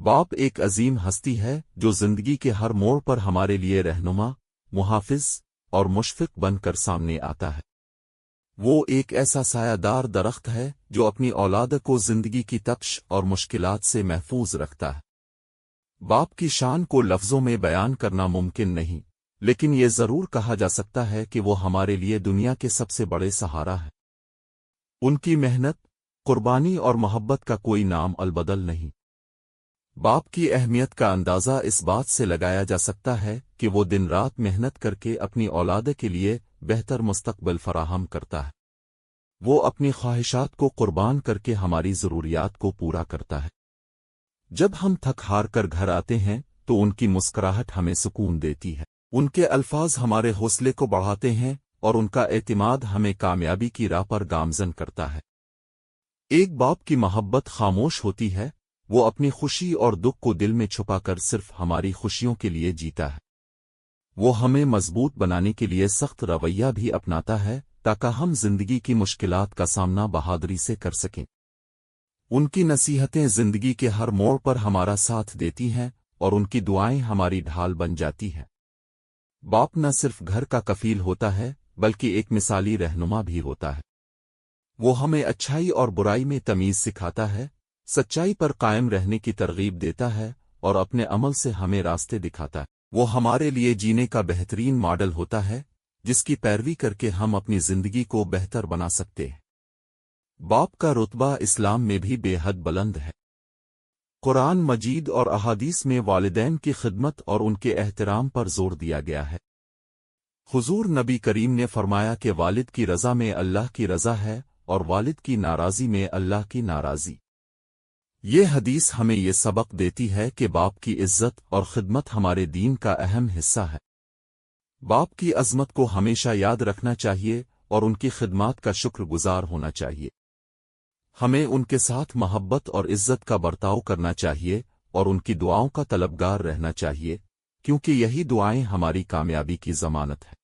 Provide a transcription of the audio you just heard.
باپ ایک عظیم ہستی ہے جو زندگی کے ہر موڑ پر ہمارے لیے رہنما، محافظ اور مشفق بن کر سامنے آتا ہے۔ وہ ایک ایسا سایہ دار درخت ہے جو اپنی اولاد کو زندگی کی تپش اور مشکلات سے محفوظ رکھتا ہے۔ باپ کی شان کو لفظوں میں بیان کرنا ممکن نہیں، لیکن یہ ضرور کہا جا سکتا ہے کہ وہ ہمارے لیے دنیا کے سب سے بڑے سہارا ہے۔ ان کی محنت، قربانی اور محبت کا کوئی نام البدل نہیں۔ باپ کی اہمیت کا اندازہ اس بات سے لگایا جا سکتا ہے کہ وہ دن رات محنت کر کے اپنی اولاد کے لیے بہتر مستقبل فراہم کرتا ہے۔ وہ اپنی خواہشات کو قربان کر کے ہماری ضروریات کو پورا کرتا ہے۔ جب ہم تھک ہار کر گھر آتے ہیں تو ان کی مسکراہٹ ہمیں سکون دیتی ہے۔ ان کے الفاظ ہمارے حوصلے کو بڑھاتے ہیں اور ان کا اعتماد ہمیں کامیابی کی راہ پر گامزن کرتا ہے۔ ایک باپ کی محبت خاموش ہوتی ہے، وہ اپنی خوشی اور دکھ کو دل میں چھپا کر صرف ہماری خوشیوں کے لیے جیتا ہے۔ وہ ہمیں مضبوط بنانے کے لیے سخت رویہ بھی اپناتا ہے تاکہ ہم زندگی کی مشکلات کا سامنا بہادری سے کر سکیں۔ ان کی نصیحتیں زندگی کے ہر موڑ پر ہمارا ساتھ دیتی ہیں اور ان کی دعائیں ہماری ڈھال بن جاتی ہیں۔ باپ نہ صرف گھر کا کفیل ہوتا ہے بلکہ ایک مثالی رہنما بھی ہوتا ہے۔ وہ ہمیں اچھائی اور برائی میں تمیز سکھاتا ہے، سچائی پر قائم رہنے کی ترغیب دیتا ہے اور اپنے عمل سے ہمیں راستے دکھاتا ہے۔ وہ ہمارے لیے جینے کا بہترین ماڈل ہوتا ہے جس کی پیروی کر کے ہم اپنی زندگی کو بہتر بنا سکتے ہیں۔ باپ کا رتبہ اسلام میں بھی بے حد بلند ہے۔ قرآن مجید اور احادیث میں والدین کی خدمت اور ان کے احترام پر زور دیا گیا ہے۔ حضور نبی کریم نے فرمایا کہ والد کی رضا میں اللہ کی رضا ہے اور والد کی ناراضی میں اللہ کی ناراضی۔ یہ حدیث ہمیں یہ سبق دیتی ہے کہ باپ کی عزت اور خدمت ہمارے دین کا اہم حصہ ہے۔ باپ کی عظمت کو ہمیشہ یاد رکھنا چاہیے اور ان کی خدمات کا شکر گزار ہونا چاہیے۔ ہمیں ان کے ساتھ محبت اور عزت کا برتاؤ کرنا چاہیے اور ان کی دعاؤں کا طلبگار رہنا چاہیے، کیونکہ یہی دعائیں ہماری کامیابی کی ضمانت ہے۔